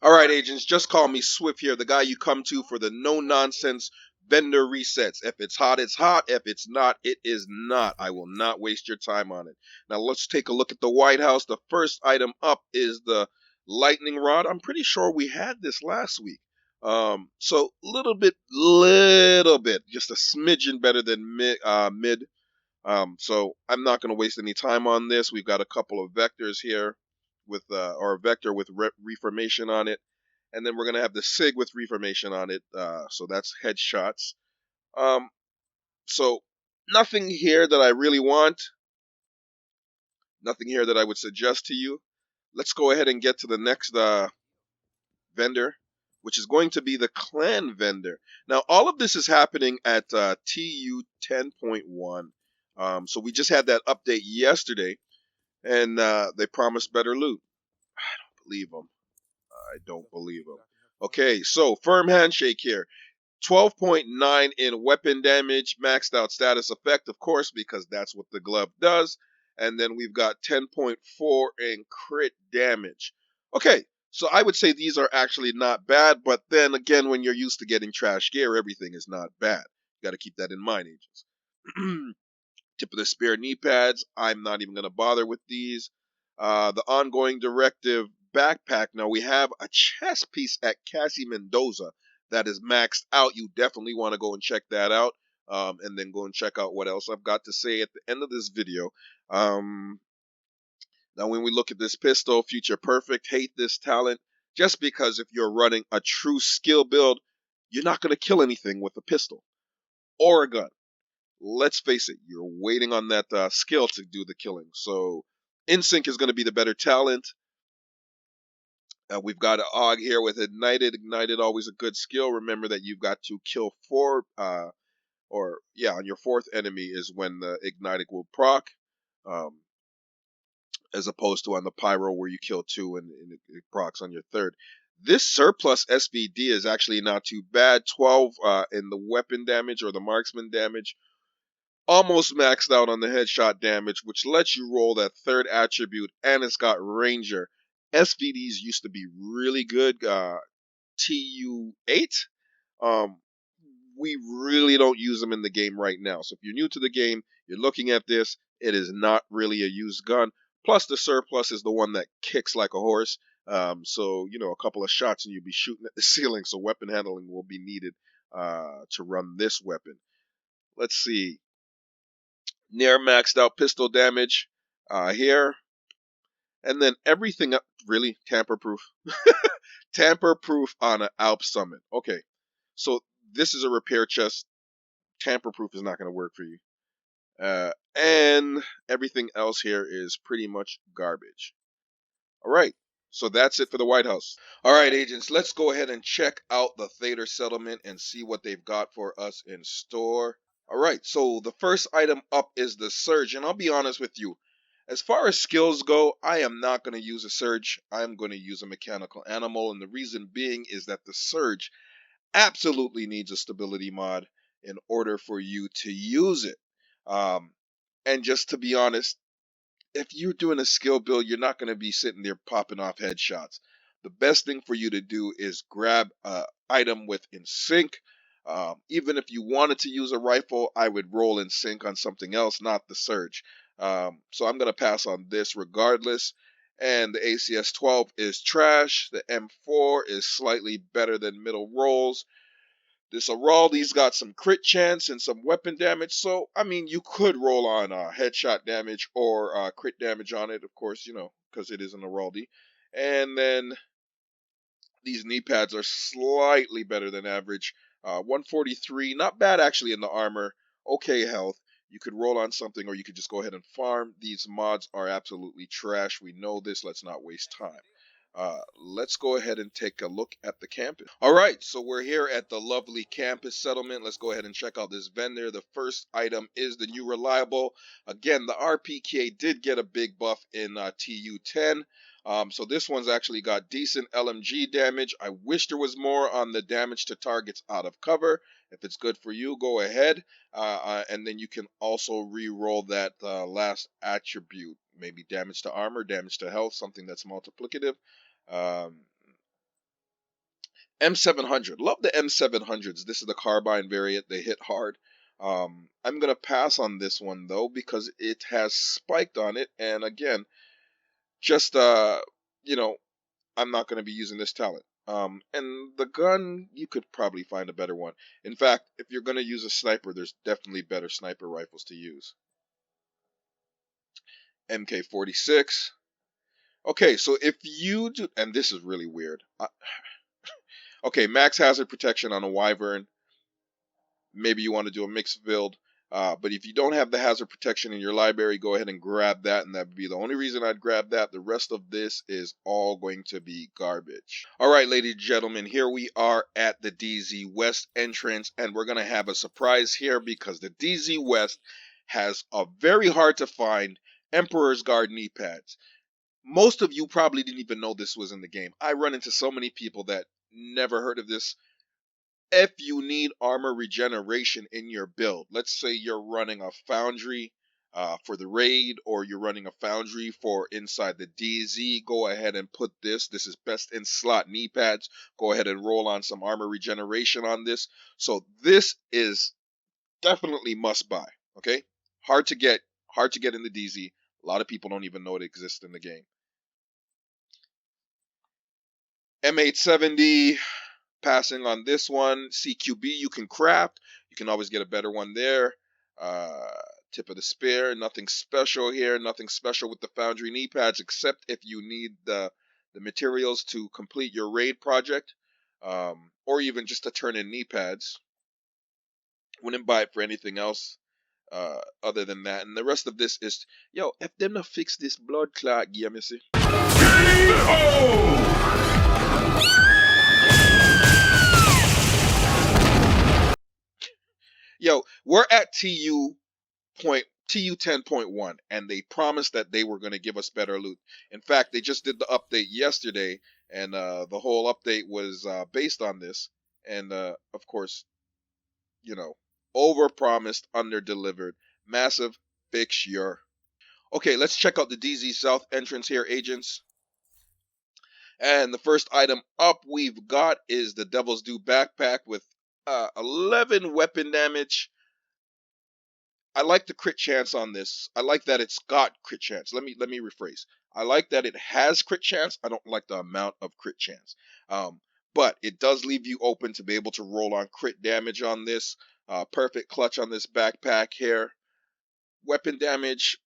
All right, agents, just call me Swift here, the guy you come to for the no nonsense vendor resets. If it's hot, it's hot. If it's not, it is not. I will not waste your time on it. Now, let's take a look at the White House. The first item up is the lightning rod. I'm pretty sure we had this last week. So little bit, just a smidgen better than mid. So I'm not going to waste any time on this. We've got a couple of vectors here with, or a vector with reformation on it. And then we're going to have the SIG with reformation on it. So that's headshots. Um, so nothing here that I really want. Nothing here that I would suggest to you. Let's go ahead and get to the next vendor, which is going to be the clan vendor. Now, all of this is happening at TU 10.1. So we just had that update yesterday, and they promised better loot. I don't believe them. I don't believe them. Okay, so firm handshake here. 12.9 in weapon damage, maxed out status effect, of course, because that's what the glove does. And then we've got 10.4 in crit damage. Okay, so I would say these are actually not bad, but then again, when you're used to getting trash gear, everything is not bad. You got to keep that in mind, agents. Tip of the spear knee pads. I'm not even going to bother with these. The ongoing directive backpack. Now we have a chest piece at Cassie Mendoza that is maxed out. You definitely want to go and check that out. And then go and check out what else I've got to say at the end of this video. Now when we look at this pistol, Future Perfect, hate this talent. Just because if you're running a true skill build, you're not going to kill anything with a pistol or a gun. Let's face it, you're waiting on that skill to do the killing. So Insync is going to be the better talent. We've got an Og here with Ignited. Ignited, always a good skill. Remember that you've got to kill four, on your fourth enemy is when the Ignited will proc, um, as opposed to on the Pyro where you kill two and it procs on your third. This surplus SVD is actually not too bad. 12 in the weapon damage or the marksman damage. Almost maxed out on the headshot damage, which lets you roll that third attribute, and it's got Ranger. SVDs used to be really good. TU8, um, we really don't use them in the game right now. So if you're new to the game, you're looking at this, it is not really a used gun. Plus, the surplus is the one that kicks like a horse. So, a couple of shots and you'll be shooting at the ceiling. So weapon handling will be needed to run this weapon. Let's see. Near maxed out pistol damage here. And then everything up, really tamper proof. Tamper proof on an Alp Summit. Okay, so this is a repair chest. Tamper proof is not going to work for you. And everything else here is pretty much garbage. All right, so that's it for the White House. All right, agents, let's go ahead and check out the Thader settlement and see what they've got for us in store. All right, so the first item up is the Surge, and I'll be honest with you. As far as skills go, I am not going to use a Surge. I'm going to use a Mechanical Animal, and the reason being is that the Surge absolutely needs a stability mod in order for you to use it. And just to be honest, if you're doing a skill build, you're not going to be sitting there popping off headshots. The best thing for you to do is grab an item with in sync. Even if you wanted to use a rifle, I would roll in sync on something else, not the Surge. So I'm going to pass on this regardless. And the ACS 12 is trash. The M4 is slightly better than middle rolls. This Araldi's got some crit chance and some weapon damage, so I mean you could roll on headshot damage or crit damage on it, of course, because it is an Araldi. And then these knee pads are slightly better than average. 143, not bad actually in the armor. Okay health. You could roll on something or you could just go ahead and farm. These mods are absolutely trash. We know this. Let's not waste time. Let's go ahead and take a look at the campus. All right, so we're here at the lovely campus settlement. Let's go ahead and check out this vendor. The first item is the new reliable. Again, the RPK did get a big buff in TU10. So this one's actually got decent LMG damage. I wish there was more on the damage to targets out of cover. If it's good for you, go ahead. And then you can also re-roll that last attribute. Maybe damage to armor, damage to health, something that's multiplicative. Um, M700. Love the M700s. This is the carbine variant. They hit hard. I'm going to pass on this one, though, because it has spiked on it. And again, just, you know, I'm not going to be using this talent. And the gun, you could probably find a better one. In fact, if you're going to use a sniper, there's definitely better sniper rifles to use. MK46. Okay, so if you do, and this is really weird. Okay, max hazard protection on a Wyvern. Maybe you want to do a mixed build. But if you don't have the hazard protection in your library, go ahead and grab that, and that would be the only reason I'd grab that. The rest of this is all going to be garbage. All right, ladies and gentlemen, here we are at the DZ West entrance, and we're going to have a surprise here because the DZ West has a very hard to find Emperor's Guard knee pads. Most of you probably didn't even know this was in the game. I run into so many people that never heard of this. If you need armor regeneration in your build, let's say you're running a foundry for the raid, or you're running a foundry for inside the DZ, go ahead and put this. This is best in slot knee pads. Go ahead and roll on some armor regeneration on this. So this is definitely must buy. Okay, hard to get in the DZ. A lot of people don't even know it exists in the game. M870. Passing on this one. CQB you can craft. You can always get a better one there. Tip of the spear. Nothing special here. Nothing special with the foundry knee pads, except if you need the materials to complete your raid project, or even just to turn in knee pads. Wouldn't buy it for anything else other than that. And the rest of this is, yo, if them not fix this blood clot game, you see. Yo, we're at TU 10.1, and they promised that they were going to give us better loot. In fact, they just did the update yesterday, and the whole update was based on this. And of course, you know, over promised, under delivered. Massive fixture. Okay, let's check out the DZ South entrance here, agents. And the first item up we've got is the Devil's Due backpack with 11 weapon damage. I like the crit chance on this. I like that it's got crit chance. Let me rephrase. I like that it has crit chance. I don't like the amount of crit chance. But it does leave you open to be able to roll on crit damage on this. Perfect clutch on this backpack here. Weapon damage,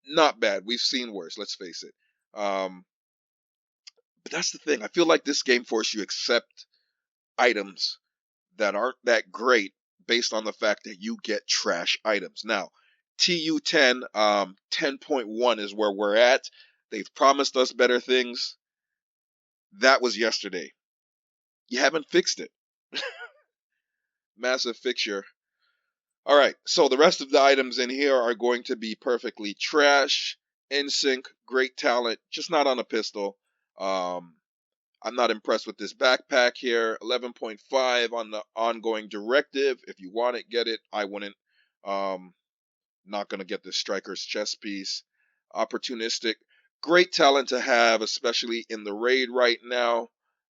not bad. We've seen worse, let's face it. But that's the thing. I feel like this game forces you to accept items that aren't that great based on the fact that you get trash items. Now, TU10 10.1 is where we're at. They've promised us better things. That was yesterday. You haven't fixed it. Massive fixture. All right, so the rest of the items in here are going to be perfectly trash, in sync, great talent, just not on a pistol. I'm not impressed with this backpack here. 11.5 on the ongoing directive. If you want it, get it. I wouldn't. Not going to get this striker's chest piece. Opportunistic. Great talent to have, especially in the raid right now.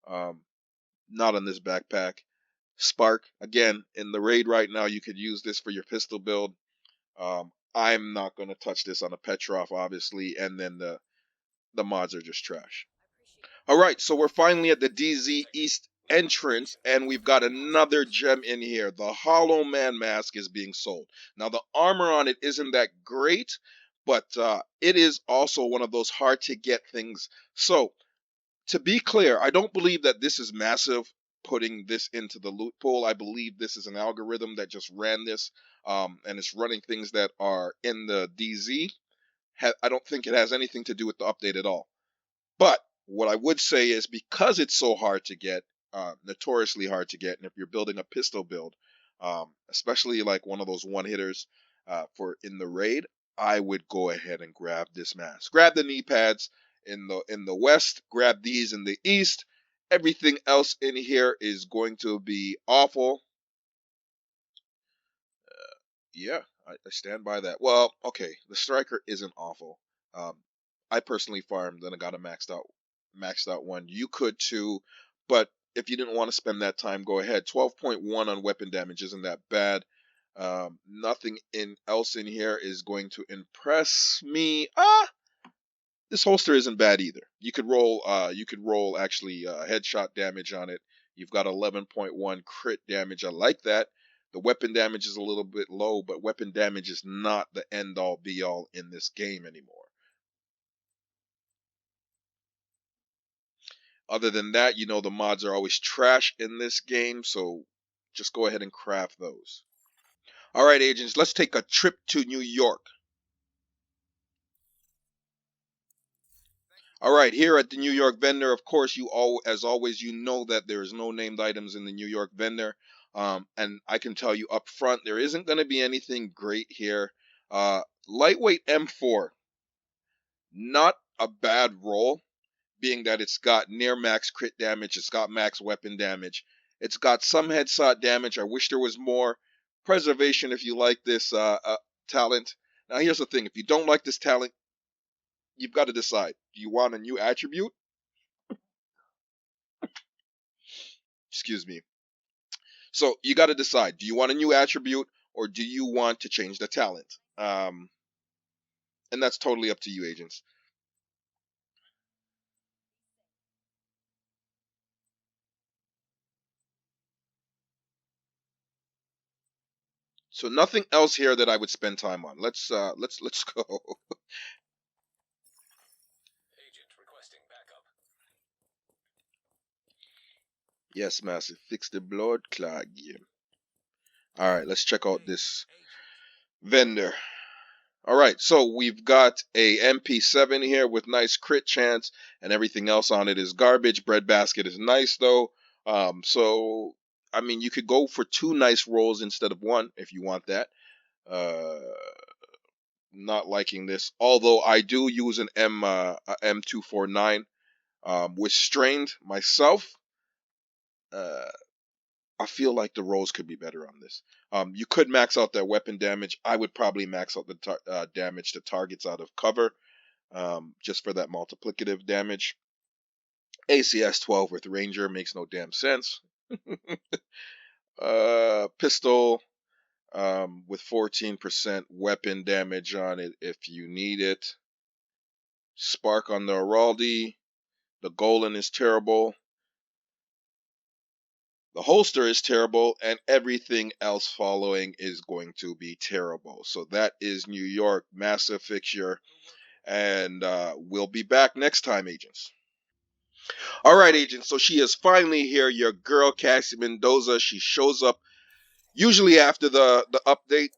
Not on this backpack. Spark. Again, in the raid right now, you could use this for your pistol build. I'm not going to touch this on a Petrov, obviously. And then the mods are just trash. All right, so we're finally at the DZ East entrance, and we've got another gem in here. The Hollow Man mask is being sold. Now, the armor on it isn't that great, but it is also one of those hard to get things. So, to be clear, I don't believe that this is massive putting this into the loot pool. I believe this is an algorithm that just ran this, and it's running things that are in the DZ. I don't think it has anything to do with the update at all. But what I would say is, because it's so hard to get, notoriously hard to get, and if you're building a pistol build, especially like one of those one hitters for in the raid, I would go ahead and grab this mask. Grab the knee pads in the west. Grab these in the east. Everything else in here is going to be awful. Yeah, I stand by that. Well, okay, the striker isn't awful. I personally farmed and I got a maxed out one. You could too, but if you didn't want to spend that time, go ahead. 12.1 on weapon damage isn't that bad. Nothing else in here is going to impress me. This holster isn't bad either. You could roll actually headshot damage on it. You've got 11.1 crit damage. I like that. The weapon damage is a little bit low, but weapon damage is not the end all be all in this game anymore. Other than that, the mods are always trash in this game, so just go ahead and craft those. All right, agents, let's take a trip to New York. All right, here at the New York vendor, of course, as always, you know that there is no named items in the New York vendor. And I can tell you up front, there isn't going to be anything great here. Lightweight M4, not a bad roll, being that it's got near max crit damage, it's got max weapon damage, it's got some headshot damage. I wish there was more preservation if you like this talent. Now, here's the thing: if you don't like this talent, you've got to decide. Do you want a new attribute? Excuse me. So you got to decide: do you want a new attribute or do you want to change the talent? And that's totally up to you, agents. So nothing else here that I would spend time on. Let's go. Agent requesting backup. Yes, massive. Fix the blood clog. All right, let's check out this vendor. All right, so we've got a MP7 here with nice crit chance, and everything else on it is garbage. Breadbasket is nice though. So I mean, you could go for two nice rolls instead of one if you want that. Uh, Not liking this, although I do use an M249 with strained myself. Uh, I feel like the rolls could be better on this. You could max out that weapon damage. I would probably max out the damage to targets out of cover, just for that multiplicative damage. ACS 12 with Ranger makes no damn sense. Pistol with 14% weapon damage on it if you need it. Spark on the Araldi. The Golan is terrible. The holster is terrible, and everything else following is going to be terrible. So that is New York, massive fixture, and we'll be back next time, agents. All right, agents. So she is finally here. Your girl, Cassie Mendoza. She shows up usually after the update,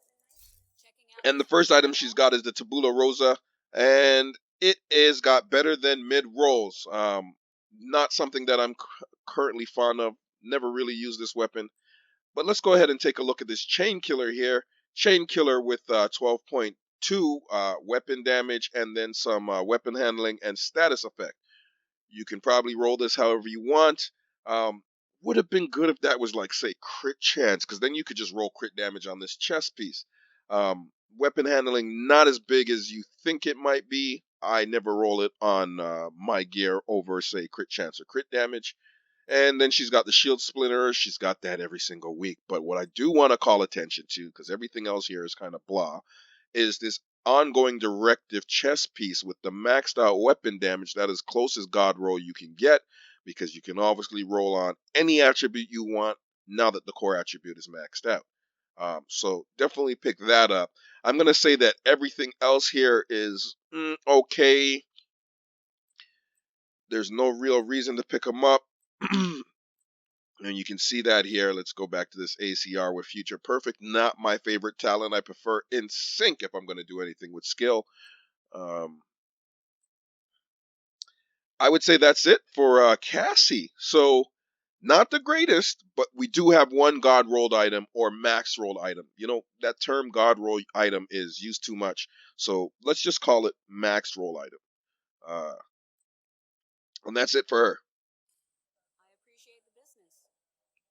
and the first item she's got is the Tabula Rosa, and it is got better than mid rolls. Not something that I'm currently fond of. Never really used this weapon. But let's go ahead and take a look at this Chain Killer here. Chain Killer with 12.2 weapon damage and then some weapon handling and status effect. You can probably roll this however you want. Would have been good if that was like, say, crit chance, because then you could just roll crit damage on this chest piece. Weapon handling, not as big as you think it might be. I never roll it on my gear over, say, crit chance or crit damage. And then she's got the shield splitter. She's got that every single week. But what I do want to call attention to, because everything else here is kind of blah, is this ongoing directive chest piece with the maxed out weapon damage. That is close as God roll you can get, because you can obviously roll on any attribute you want now that the core attribute is maxed out. So definitely pick that up. I'm going to say that everything else here is okay. There's no real reason to pick them up. And you can see that here. Let's go back to this ACR with Future Perfect. Not my favorite talent. I prefer In Sync if I'm going to do anything with skill. I would say that's it for Cassie. So, not the greatest, but we do have one God rolled item or max rolled item. That term God roll item is used too much. So, let's just call it max roll item. And that's it for her.